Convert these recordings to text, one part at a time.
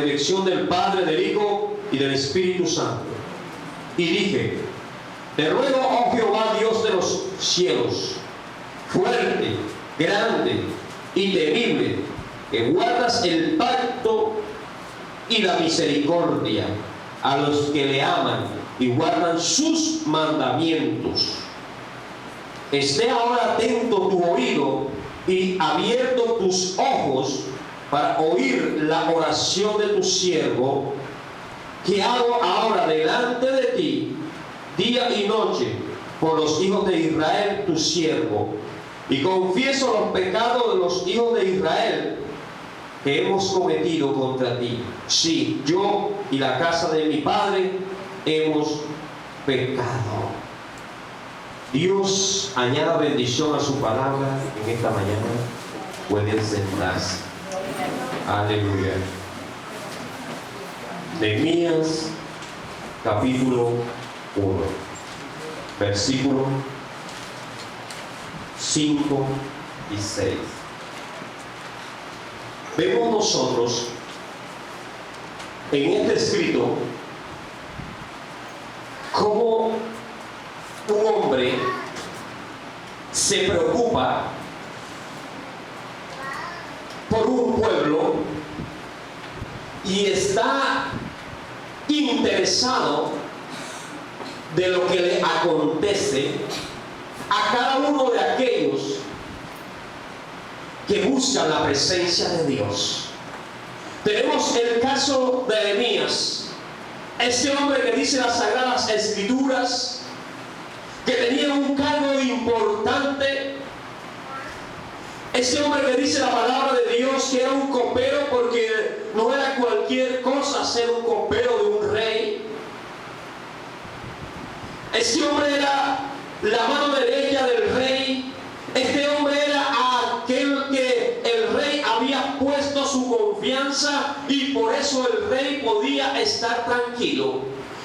dirección del Padre, del Hijo y del Espíritu Santo. Y dije: te ruego, oh Jehová, Dios de los cielos, fuerte, grande y temible, que guardas el pacto y la misericordia a los que le aman y guardan sus mandamientos. Esté ahora atento tu oído y abierto tus ojos para oír la oración de tu siervo, que hago ahora delante de ti día y noche por los hijos de Israel tu siervo, y confieso los pecados de los hijos de Israel que hemos cometido contra ti. Sí, yo y la casa de mi padre hemos pecado. Dios añada bendición a su palabra en esta mañana. Pueden sentarse. Aleluya. Nehemías capítulo 1, versículo 5 y 6. Vemos nosotros en este escrito cómo un hombre se preocupa por un pueblo y está interesado de lo que le acontece a cada uno de aquellos que buscan la presencia de Dios. Tenemos el caso de Nehemías, ese hombre que dice las Sagradas Escrituras que tenía un cargo importante, ese hombre que dice la palabra de Dios que era un copero, porque no era cualquier cosa ser un copero de un rey. Ese hombre era la mano derecha del rey. Este hombre era aquel que el rey había puesto su confianza, y por eso el rey podía estar tranquilo,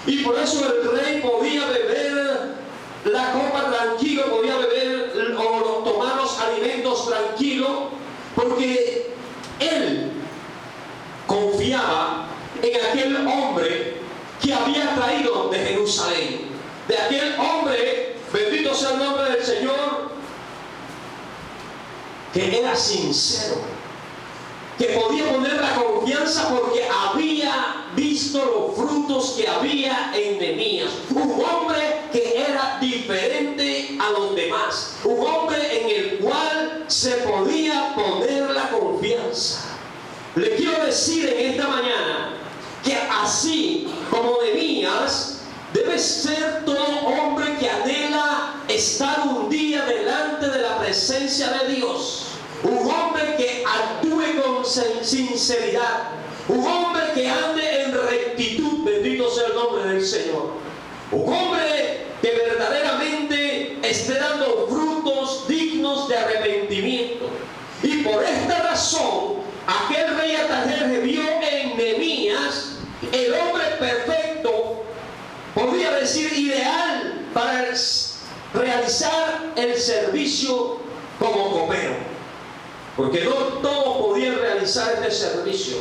y por eso el rey podía beber la copa tranquilo, podía beber o tomar los alimentos tranquilo, porque él confiaba en aquel hombre que había traído de Jerusalén, de aquel hombre, bendito sea el nombre del Señor, que era sincero, que podía poner la confianza porque había visto los frutos que había en Nehemías. Un hombre que era diferente a los demás, un hombre en el cual se podía poner la confianza. Le quiero decir en esta mañana que así como Nehemías, debe ser todo hombre que anhela estar un día delante de la presencia de Dios. Un hombre que actúe con sinceridad. Un hombre que ande en rectitud, bendito sea el nombre del Señor. Un hombre que verdaderamente esté dando frutos dignos de arrepentimiento. Y por esta razón, aquel rey Artajerjes vio en Nehemías el hombre perfecto, podría decir ideal, para realizar el servicio como copero. Porque no todos podían realizar este servicio,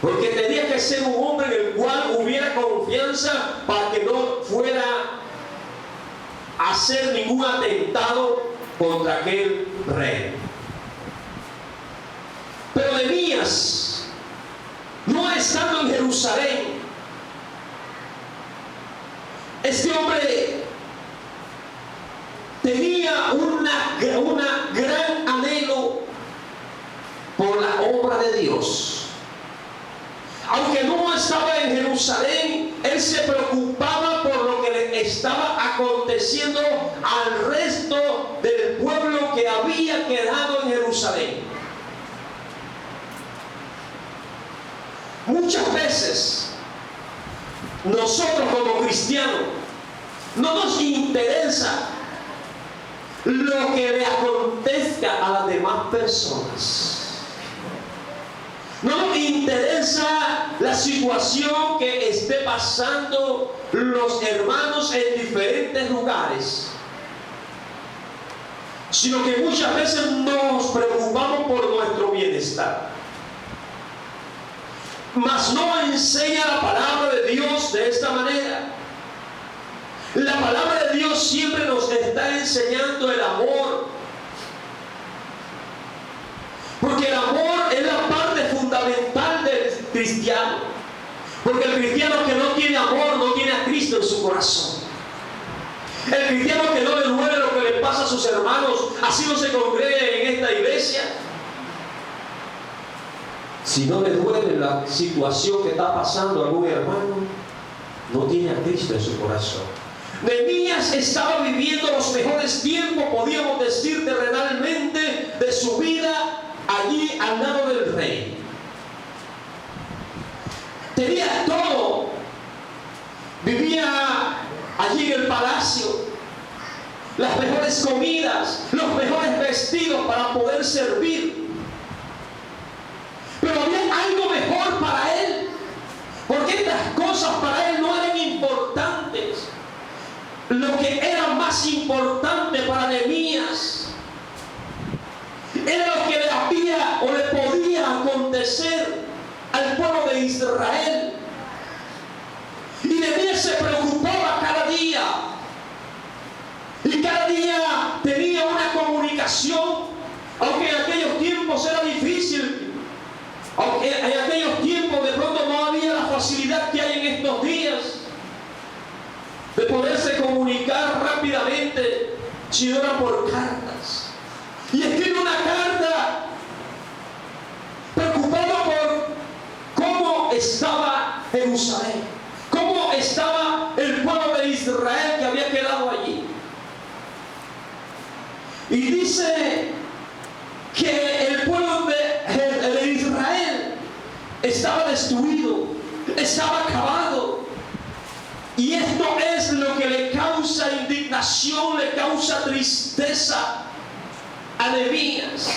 porque tenía que ser un hombre en el cual hubiera confianza para que no fuera a hacer ningún atentado contra aquel rey. Pero Nehemías, no estando en Jerusalén, este hombre tenía una gran anhelo por la obra de Dios. Aunque no estaba en Jerusalén, él se preocupaba por lo que le estaba aconteciendo al resto del pueblo que había quedado en Jerusalén. Muchas veces nosotros como cristianos no nos interesa lo que le acontezca a las demás personas. No nos interesa la situación que esté pasando los hermanos en diferentes lugares, sino que muchas veces nos preocupamos por nuestro bienestar. Mas no enseña la palabra de Dios de esta manera. La palabra de Dios siempre nos está enseñando el amor. Porque el amor es la parte fundamental del cristiano. Porque el cristiano que no tiene amor no tiene a Cristo en su corazón. El cristiano que no le duele lo que le pasa a sus hermanos, así no se congrega en esta iglesia. Si no le duele la situación que está pasando a algún hermano, no tiene a Cristo en su corazón. Nehemías estaba viviendo los mejores tiempos, podríamos decir terrenalmente, de su vida allí al lado del rey. Tenía todo. Vivía allí en el palacio, las mejores comidas, los mejores vestidos para poder servir. Pero había algo mejor para él, porque estas cosas para él no eran importantes. Lo que era más importante para Nehemías era lo que le había o le podía acontecer al pueblo de Israel. Y Nehemías se preocupaba cada día. Y cada día tenía una comunicación, aunque en aquellos tiempos era difícil. Aunque en aquellos tiempos de pronto no había la facilidad que hay en estos días de poderse comunicar rápidamente, si no era por cartas. Y escribe una carta preocupado por cómo estaba Jerusalén, cómo estaba el pueblo de Israel que había quedado allí. Y dice que el pueblo de Israel estaba destruido, estaba acabado. Y esto es lo que le causa indignación, le causa tristeza a Nehemías.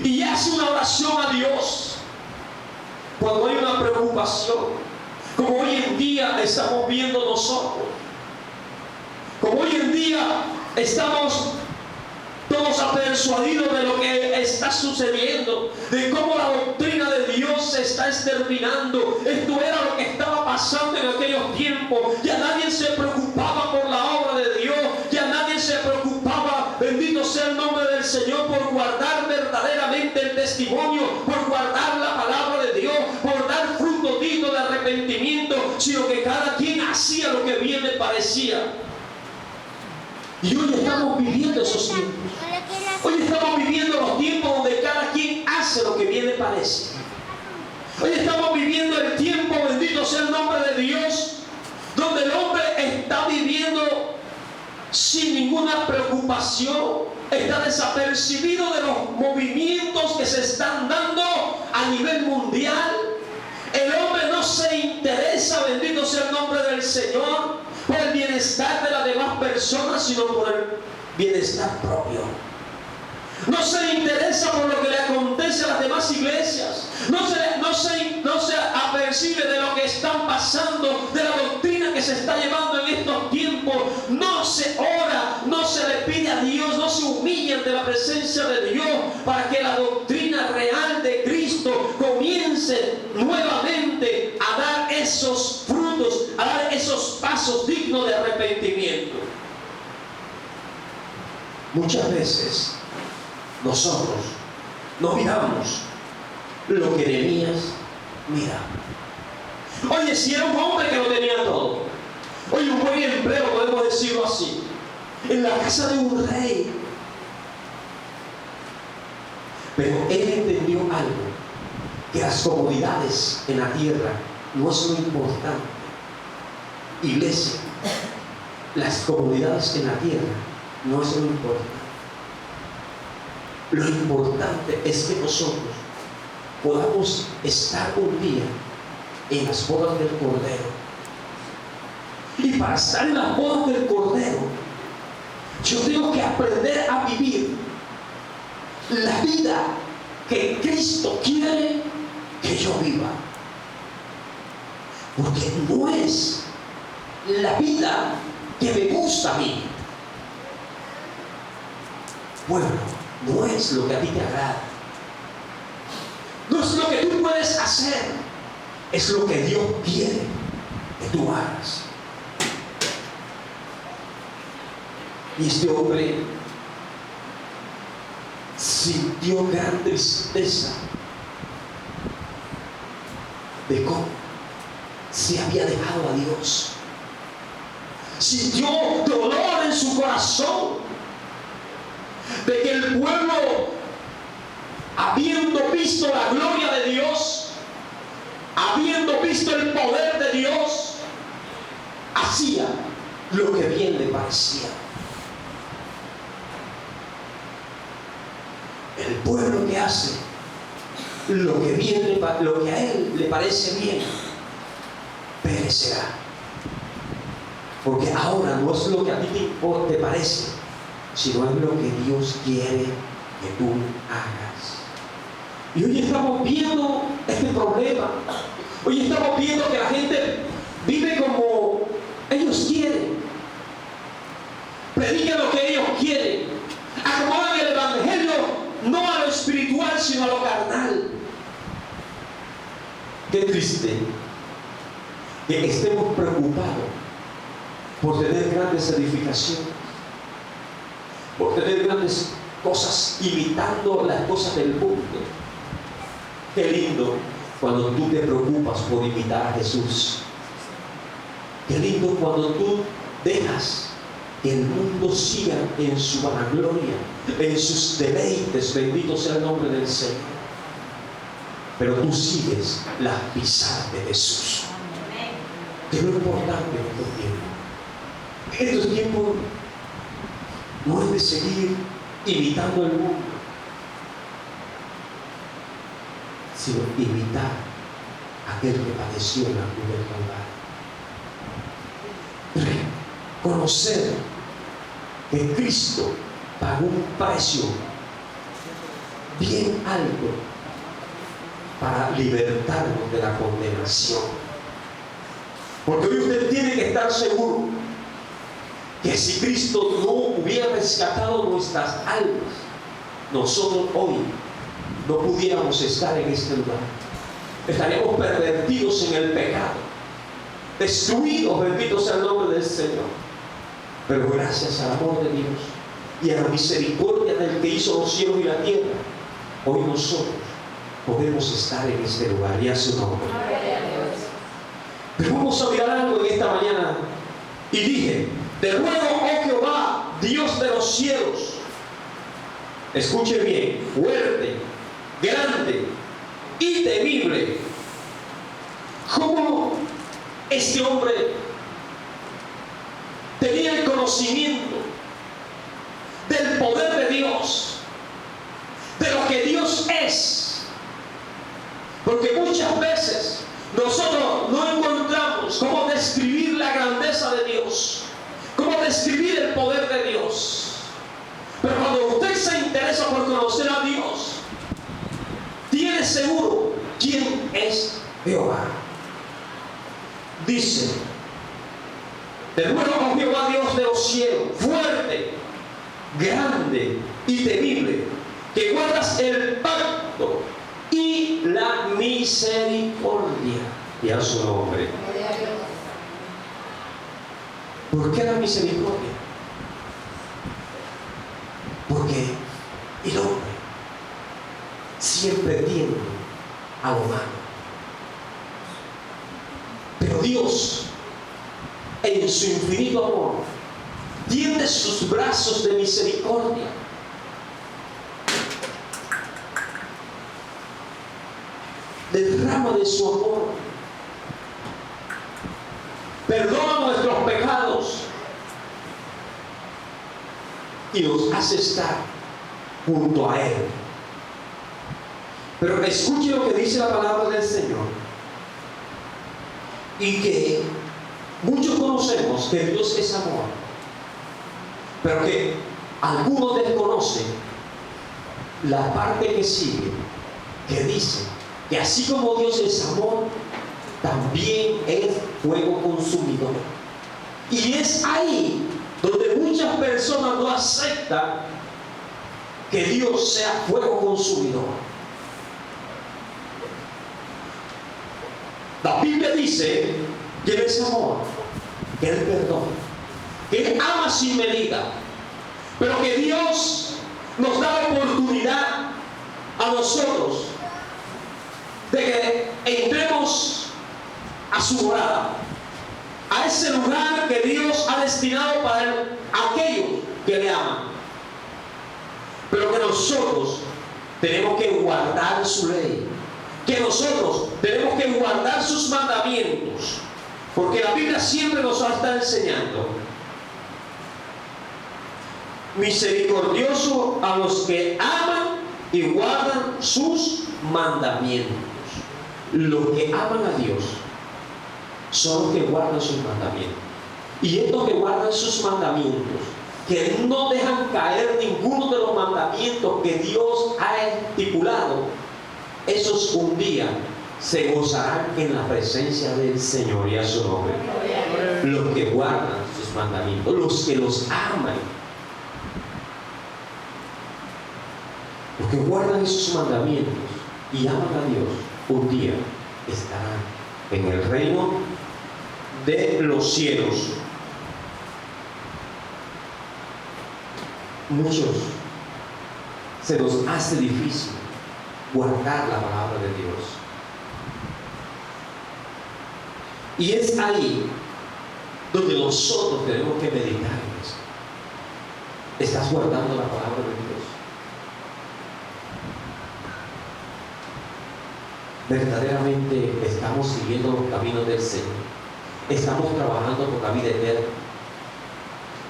Y hace una oración a Dios cuando hay una preocupación, como hoy en día estamos viendo nosotros. Como hoy en día estamos todos persuadidos de lo que está sucediendo, de cómo la doctrina de Dios se está exterminando. Esto era lo que estaba pasando en aquellos tiempos. Ya nadie se preocupaba por la obra de Dios, ya nadie se preocupaba, bendito sea el nombre del Señor, por guardar verdaderamente el testimonio, por guardar la palabra de Dios, por dar fruto digno de arrepentimiento, sino que cada quien hacía lo que bien le parecía. Y hoy estamos viviendo esos tiempos. Hoy estamos viviendo los tiempos donde cada quien hace lo que bien le parece. Hoy estamos viviendo el tiempo, bendito sea el nombre de Dios, donde el hombre está viviendo sin ninguna preocupación, está desapercibido de los movimientos que se están dando a nivel mundial. El hombre no se interesa, bendito sea el nombre del Señor, por el bienestar de las demás personas, sino por el bienestar propio. No se interesa por lo que le acontece a las demás iglesias. No se apercibe de lo que están pasando, de la doctrina que se está llevando en estos tiempos. No se ora, no se le pide a Dios, no se humilla ante la presencia de Dios para que la doctrina real de Cristo comience nuevamente a dar esos frutos, a dar esos pasos dignos de arrepentimiento. Muchas veces nosotros no miramos lo que Nehemías miraba. Oye, si era un hombre que lo tenía todo. Oye, un buen empleo, podemos decirlo así, en la casa de un rey. Pero él entendió algo, que las comodidades en la tierra no es lo importante. Iglesia, las comodidades en la tierra no es lo importante. Lo importante es que nosotros podamos estar un día en las bodas del Cordero. Y para estar en las bodas del Cordero, yo tengo que aprender a vivir la vida que Cristo quiere que yo viva. Porque no es la vida que me gusta a mí. Bueno, no es lo que a ti te agrada. No es lo que tú puedes hacer, es lo que Dios quiere que tú hagas. Y este hombre sintió gran tristeza de cómo se había dejado a Dios. Sintió dolor en su corazón de que el pueblo, habiendo visto la gloria de Dios, habiendo visto el poder de Dios, hacía lo que bien le parecía. El pueblo que hace lo que a él le parece bien, perecerá. Porque ahora no es lo que a ti te parece, sino es lo que Dios quiere que tú hagas. Y hoy estamos viendo este problema. Hoy estamos viendo que la gente vive como ellos quieren, predican lo que ellos quieren, acomodan el evangelio no a lo espiritual sino a lo carnal. Qué triste que estemos preocupados por tener grandes edificaciones, por tener grandes cosas imitando las cosas del mundo. Qué lindo cuando tú te preocupas por imitar a Jesús. Qué lindo cuando tú dejas que el mundo siga en su vanagloria, en sus deleites, bendito sea el nombre del Señor. Pero tú sigues las pisadas de Jesús. Que es lo importante en estos tiempos. En estos tiempos no es de seguir imitando al mundo, sino imitar a aquel que padeció en la cruz del Calvario. Reconocer que Cristo pagó un precio bien alto para libertarnos de la condenación. Porque hoy usted tiene que estar seguro que si Cristo no hubiera rescatado nuestras almas, nosotros hoy no pudiéramos estar en este lugar. Estaríamos pervertidos en el pecado, destruidos, bendito sea el nombre del Señor. Pero gracias al amor de Dios y a la misericordia del que hizo los cielos y la tierra, hoy nosotros podemos estar en este lugar y a su nombre. Pero vamos a mirar algo en esta mañana. Y dije: te ruego, oh Jehová, Dios de los cielos, escuche bien, fuerte, grande y temible. ¿Cómo este hombre tenía el conocimiento del poder de Dios, de lo que Dios es? Porque muchas veces nosotros no encontramos cómo describir la grandeza de Dios, cómo describir el poder de Dios. Pero cuando usted se interesa por conocer a Dios, tiene seguro quién es Jehová. Dice: te ruego, oh Jehová, Dios de los cielos, fuerte, grande y temible, que guardas el pacto y la misericordia. Y a su nombre. ¿Por qué la misericordia? Porque el hombre siempre tiende a lo malo. Pero Dios, en su infinito amor, tiende sus brazos de misericordia. Derrama de su amor, perdona nuestros pecados y nos hace estar junto a Él. Pero escuche lo que dice la palabra del Señor, y que muchos conocemos que Dios es amor, pero que algunos desconocen la parte que sigue, que dice que así como Dios es amor, también es fuego consumidor. Y es ahí donde muchas personas no aceptan que Dios sea fuego consumidor. La Biblia dice que Él es amor, que Él perdona, que Él ama sin medida, pero que Dios nos da la oportunidad a nosotros de que entremos a su morada, a ese lugar que Dios ha destinado para aquellos que le aman. Pero que nosotros tenemos que guardar su ley, que nosotros tenemos que guardar sus mandamientos, porque la Biblia siempre nos va a estar enseñando: misericordioso a los que aman y guardan sus mandamientos. Los que aman a Dios son los que guardan sus mandamientos. Y estos que guardan sus mandamientos, que no dejan caer ninguno de los mandamientos que Dios ha estipulado, esos un día se gozarán en la presencia del Señor y a su nombre. Los que guardan sus mandamientos, los que los aman, los que guardan esos mandamientos y aman a Dios, un día estarán en el reino de los cielos. Muchos se nos hace difícil guardar la palabra de Dios. Y es ahí donde nosotros tenemos que meditar en eso. ¿Estás guardando la palabra de Dios? ¿Verdaderamente estamos siguiendo los caminos del Señor? ¿Estamos trabajando por la vida eterna?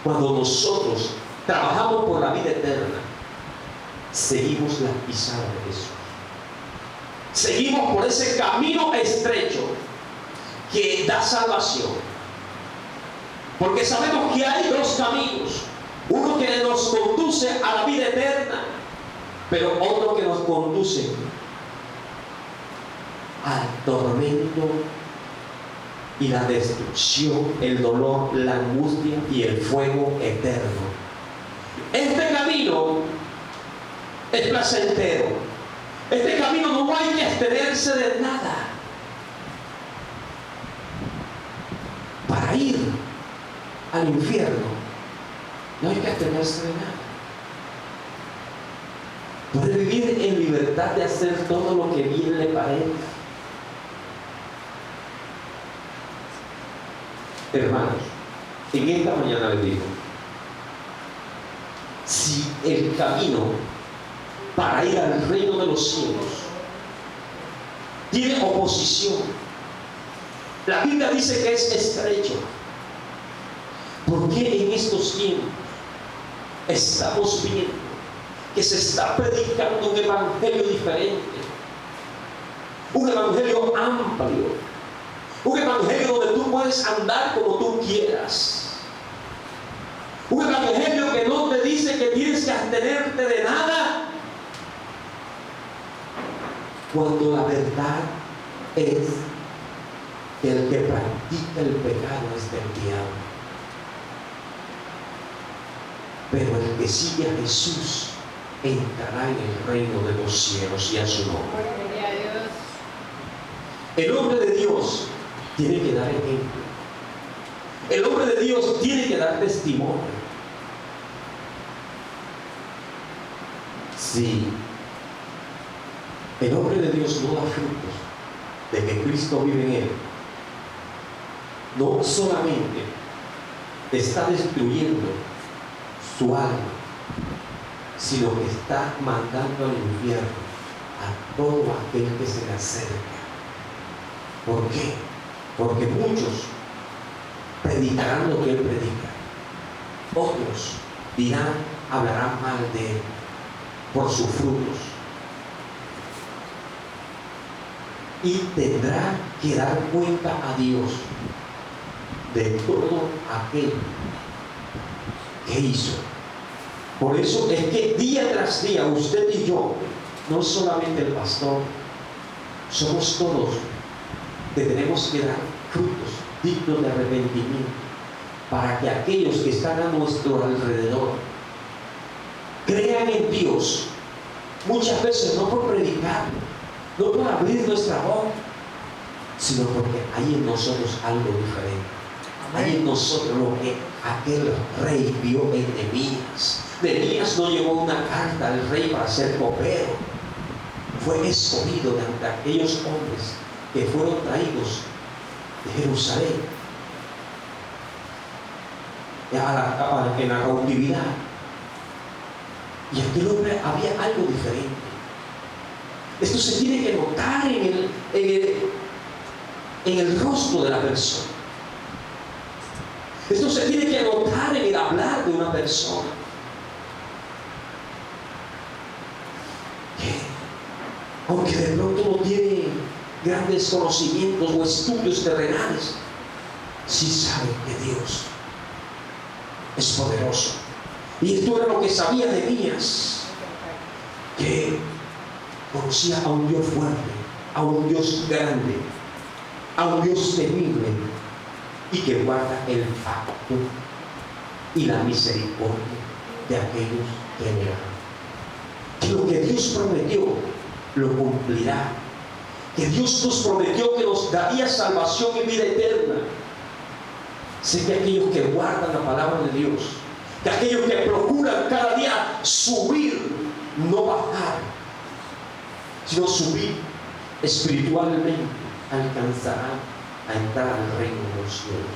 Cuando nosotros trabajamos por la vida eterna, seguimos las pisadas de Jesús. Seguimos por ese camino estrecho que da salvación. Porque sabemos que hay dos caminos. Uno que nos conduce a la vida eterna, pero otro que nos conduce al tormento y la destrucción, el dolor, la angustia y el fuego eterno. Este camino es placentero. Este camino no hay que abstenerse de nada. Para ir al infierno no hay que abstenerse de nada. Puede vivir en libertad de hacer todo lo que bien le parezca. Hermanos, en esta mañana les digo, si el camino para ir al reino de los cielos tiene oposición, la Biblia dice que es estrecho, ¿por qué en estos tiempos estamos viendo que se está predicando un evangelio diferente? Un evangelio amplio, un evangelio donde tú puedes andar como tú quieras. Un evangelio que no te dice que tienes que abstenerte de nada, cuando la verdad es que el que practica el pecado es del diablo. Pero el que sigue a Jesús entrará en el reino de los cielos y a su nombre. El hombre de Dios tiene que dar ejemplo. El hombre de Dios tiene que dar testimonio. Si el hombre de Dios no da frutos de que Cristo vive en él, no solamente está destruyendo su alma, sino que está mandando al infierno a todo aquel que se le acerca. ¿Por qué? Porque muchos predicarán lo que él predica, otros dirán, hablarán mal de él por sus frutos, y tendrá que dar cuenta a Dios de todo aquel que hizo. Por eso es que día tras día usted y yo, no solamente el pastor, somos todos que tenemos que dar frutos dignos de arrepentimiento, para que aquellos que están a nuestro alrededor crean en Dios. Muchas veces no por predicar, no por abrir nuestra boca, sino porque hay en nosotros algo diferente. Hay en nosotros lo que aquel rey vio en Nehemías. Nehemías no llevó una carta al rey para ser copero. Fue escogido de entre aquellos hombres que fueron traídos de Jerusalén en la cautividad. Y aquel hombre había algo diferente. Esto se tiene que notar en el rostro de la persona. Esto se tiene que notar en el hablar de una persona. Que, aunque de pronto no tiene grandes conocimientos o estudios terrenales, sí sabe que Dios es poderoso. Y esto era lo que sabía Nehemías, que conocía a un Dios fuerte, a un Dios grande, a un Dios temible, y que guarda el pacto y la misericordia de aquellos que le aman. Que lo que Dios prometió lo cumplirá. Que Dios nos prometió que nos daría salvación y vida eterna. Sé que aquellos que guardan la palabra de Dios, que aquellos que procuran cada día subir, no bajar, sino subir espiritualmente, alcanzarán a entrar al reino de los cielos.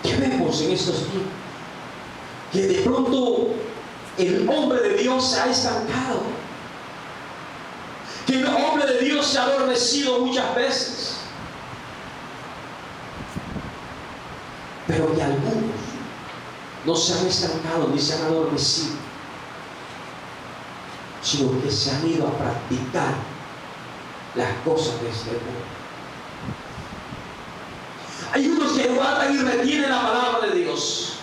¿Qué vemos en estos tiempos? Que de pronto el hombre de Dios se ha estancado, que el hombre de Dios se ha adormecido muchas veces, pero que algunos no se han estancado ni se han adormecido, sino que se han ido a practicar las cosas de este mundo. Hay unos que guardan y retienen la palabra de Dios,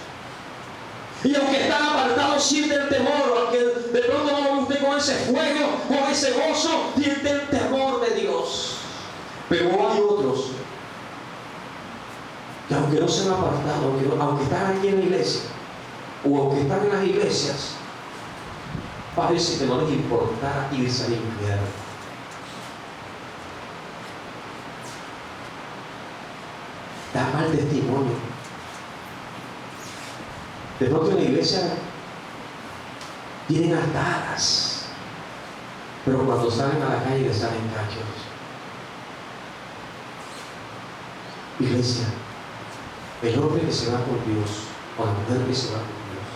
y aunque están apartados sienten temor, aunque de pronto no usted con ese fuego, con ese gozo, sienten temor de Dios. Pero hay otros que aunque no se han apartado, aunque están aquí en la iglesia, o aunque están en las iglesias, parece que no les importa irse al infierno. Da mal testimonio. De pronto en la iglesia tienen atadas, pero cuando salen a la calle les salen cachos. Iglesia, el hombre que se va con Dios, o la mujer que se va con Dios,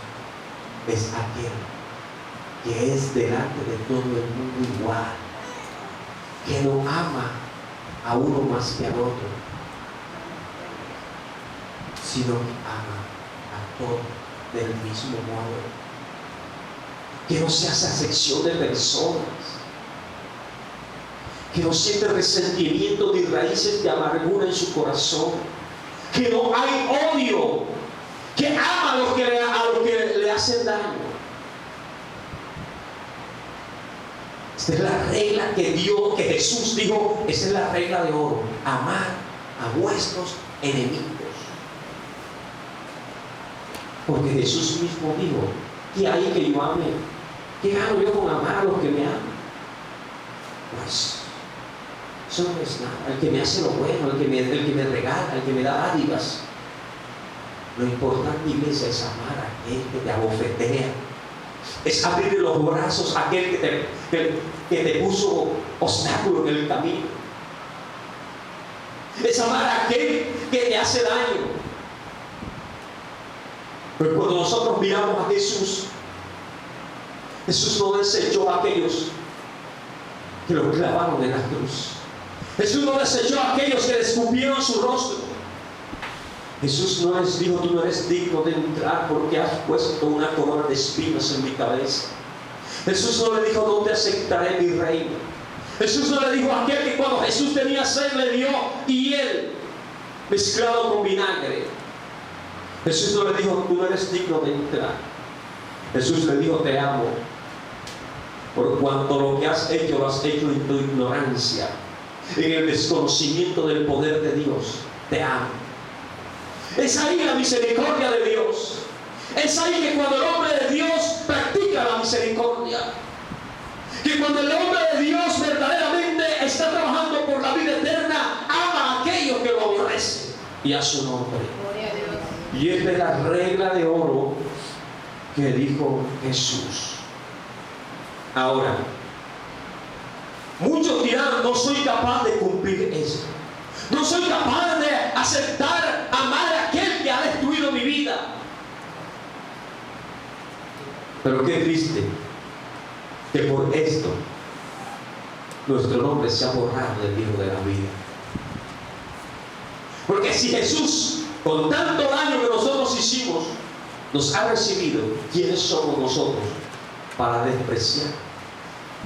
es aquel que es delante de todo el mundo igual, que no ama a uno más que al otro, sino que ama a todos del mismo modo, que no se hace acepción de personas, que no siente resentimiento ni raíces de amargura en su corazón, que no hay odio, que ama a los que le hacen daño. Esta es la regla que Jesús dijo, esa es la regla de oro: amar a vuestros enemigos. Porque Jesús mismo dijo: ¿qué hay que yo ame? ¿Qué gano yo con amar a los que me aman? Pues eso no es nada. El que me hace lo bueno, el que me regala, el que me da dádivas. Lo importante, iglesia, es amar a aquel que te abofetea, es abrir los brazos a aquel que te puso obstáculo en el camino, es amar a aquel que te hace daño. Pero cuando nosotros miramos a Jesús, Jesús no desechó a aquellos que lo clavaron en la cruz. Jesús no desechó a aquellos que le escupieron su rostro. Jesús no les dijo: tú no eres digno de entrar porque has puesto una corona de espinas en mi cabeza. Jesús no le dijo: no te aceptaré mi reino. Jesús no le dijo a aquel que cuando Jesús tenía sed le dio hiel mezclado con vinagre. Jesús no le dijo: tú no eres digno de entrar. Jesús le dijo: te amo, por cuanto lo que has hecho lo has hecho en tu ignorancia, en el desconocimiento del poder de Dios. Te amo. Es ahí la misericordia de Dios. Es ahí que cuando el hombre de Dios practica la misericordia, que cuando el hombre de Dios verdaderamente está trabajando por la vida eterna, y a su nombre. Gloria a Dios. Y esta es la regla de oro que dijo Jesús. Ahora, muchos dirán, no soy capaz de cumplir eso. No soy capaz de aceptar, amar a aquel que ha destruido mi vida. Pero qué triste que por esto nuestro nombre se ha borrado del libro de la vida. Porque si Jesús, con tanto daño que nosotros hicimos, nos ha recibido, ¿quiénes somos nosotros para despreciar,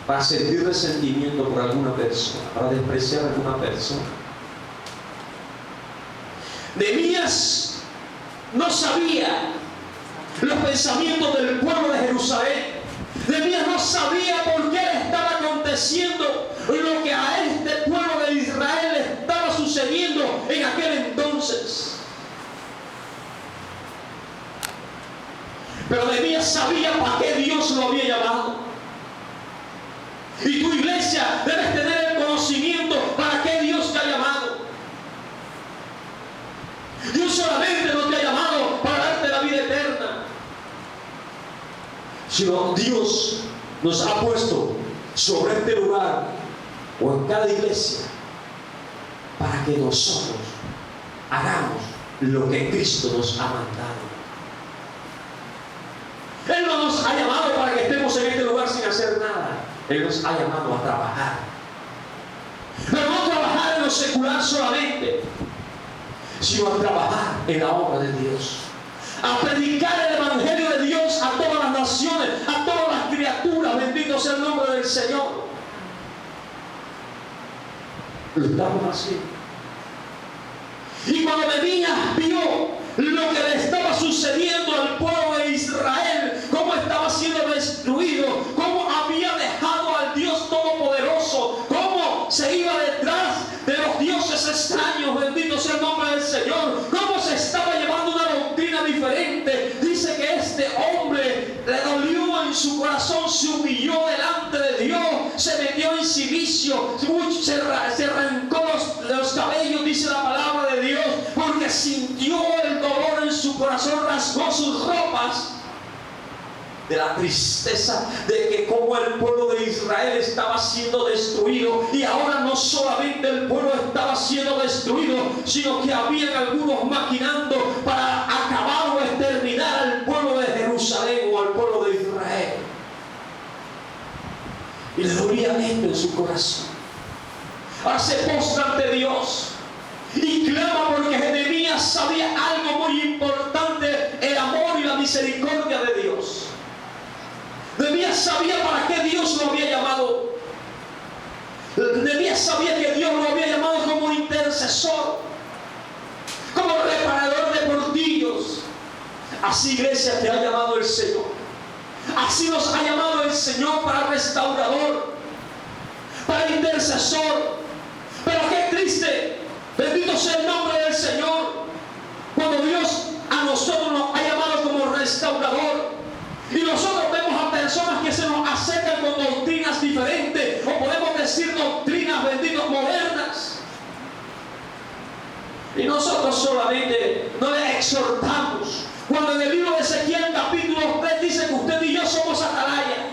para sentir resentimiento por alguna persona, para despreciar a alguna persona? Nehemías no sabía los pensamientos del pueblo de Jerusalén. Nehemías no sabía por qué le estaba aconteciendo lo que a este pueblo de Israel le estaba sucediendo en aquel entonces. Pero Nehemías sabía para qué Dios lo había llamado. Y tu iglesia debes tener el conocimiento para qué Dios te ha llamado. Dios solamente no te ha llamado para darte la vida eterna, sino Dios nos ha puesto sobre este lugar o en cada iglesia para que nosotros hagamos lo que Cristo nos ha mandado. Él no nos ha llamado para que estemos en este lugar sin hacer nada. Él nos ha llamado a trabajar. Pero no trabajar en lo secular solamente, sino a trabajar en la obra de Dios, a predicar el evangelio de Dios a todas las naciones, a todas las criaturas. Bendito sea el nombre del Señor. Lo estamos haciendo. Y cuando Nehemías vio lo que le estaba sucediendo al pueblo de Israel, cómo estaba siendo destruido, cómo había dejado al Dios Todopoderoso, cómo se iba detrás de los dioses extraños, bendito sea el nombre del Señor, cómo se estaba llevando una doctrina diferente. Dice que este hombre le dolió en su corazón, se humilló delante de Dios, se metió en silicio, se arrancó los cabellos, dice la palabra de Dios, porque sintió el dolor en su corazón, rasgó sus ropas de la tristeza de que como el pueblo de Israel estaba siendo destruido, y ahora no solamente el pueblo estaba siendo destruido, sino que habían algunos maquinando para acabar o exterminar al pueblo de Jerusalén o al pueblo de Israel. Y le dolía esto en su corazón. Ahora se postra ante Dios y clama, porque Nehemías sabía algo muy importante: el amor y la misericordia de Dios. Nehemías sabía para qué Dios lo había llamado. Nehemías sabía que Dios lo había llamado como intercesor, como reparador de portillos. Así, iglesia, te ha llamado el Señor. Así nos ha llamado el Señor, para restaurador, para intercesor. Pero qué triste, bendito sea el nombre del Señor, cuando Dios a nosotros nos ha llamado como restaurador, y nosotros vemos a personas que se nos acercan con doctrinas diferentes, o podemos decir doctrinas, benditos, modernas, y nosotros solamente no les exhortamos. Cuando en el libro de Ezequiel capítulo 3 dice que usted y yo somos atalaya,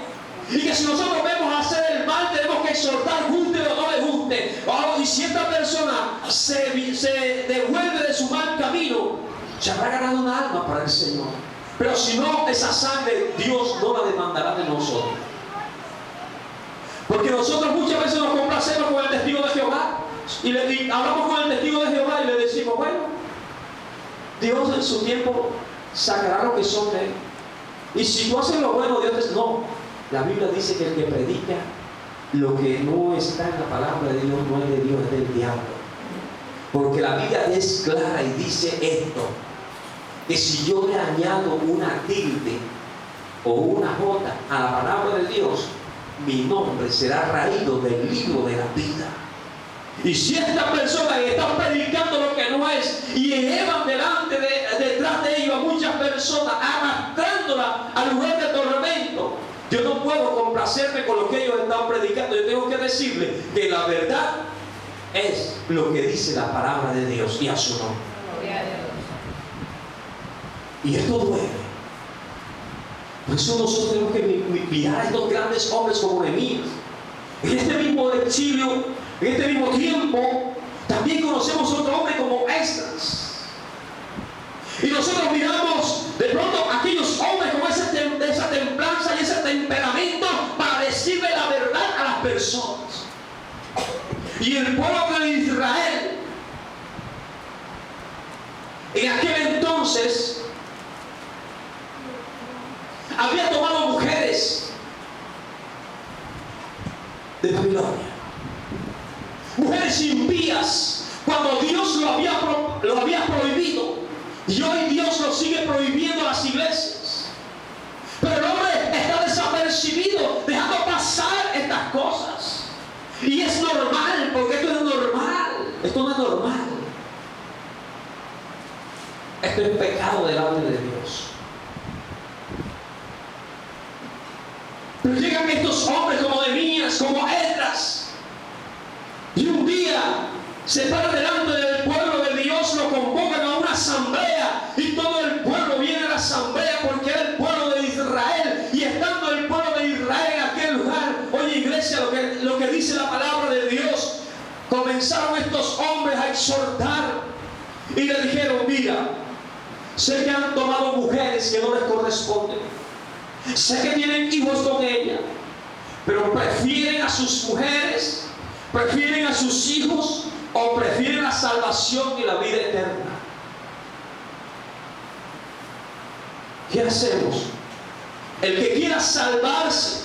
y que si nosotros vemos hacer el mal, tenemos que exhortar, guste o no le guste. Y si esta persona se devuelve de su mal camino, se habrá ganado una alma para el Señor. Pero si no, esa sangre Dios no la demandará de nosotros. Porque nosotros muchas veces nos complacemos con el testigo de Jehová, y hablamos con el testigo de Jehová y le decimos, bueno, Dios en su tiempo sacará lo que son de él. Y si tú haces lo bueno, Dios te... No, la Biblia dice que el que predica lo que no está en la palabra de Dios no es de Dios, es del diablo. Porque la Biblia es clara y dice esto: que si yo le añado una tilde o una jota a la palabra de Dios, mi nombre será raído del libro de la vida. Y si esta persona que está predicando lo que no es, y llevan detrás de ellos a muchas personas, arrastrándola al lugar de tormento, yo no puedo complacerme con lo que ellos están predicando. Yo tengo que decirle que la verdad es lo que dice la palabra de Dios, y a su nombre. Y esto duele. Por eso nosotros tenemos que mirar a estos grandes hombres como Nehemías. En este mismo exilio, en este mismo tiempo, también conocemos otro hombre como Esdras. Y nosotros miramos de pronto a aquellos hombres con esa templanza y ese temperamento para decirle la verdad a las personas. Y el pueblo de Israel, en aquel entonces, había tomado mujeres de Babilonia, mujeres impías, cuando Dios lo había prohibido. Y hoy Dios lo sigue prohibiendo a las iglesias. Pero el hombre está desapercibido, dejando pasar estas cosas. Y es normal, porque esto es normal. Esto no es normal. Esto es pecado delante de Dios. Pero llegan estos hombres como Nehemías, como Esdras, y un día se paran delante del pueblo de Dios, lo convocan a una asamblea, y todo el pueblo viene a la asamblea porque era el pueblo de Israel. Y estando el pueblo de Israel en aquel lugar, oye iglesia, lo que dice la palabra de Dios, comenzaron estos hombres a exhortar y le dijeron: mira, sé que han tomado mujeres que no les corresponden, sé que tienen hijos con ellas, pero prefieren a sus mujeres, prefieren a sus hijos, o prefieren la salvación y la vida eterna. ¿Qué hacemos? El que quiera salvarse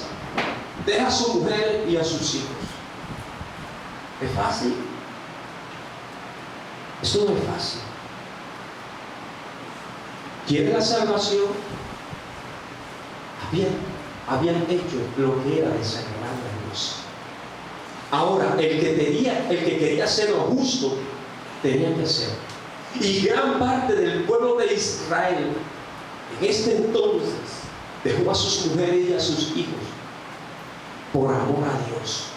deja a su mujer y a sus hijos. ¿Es fácil? Esto no es fácil. ¿Quiere la salvación? Habían hecho lo que era desagradable a Dios. Ahora, el que quería hacer lo justo, tenía que hacerlo. Y gran parte del pueblo de Israel, en este entonces, dejó a sus mujeres y a sus hijos por amor a Dios.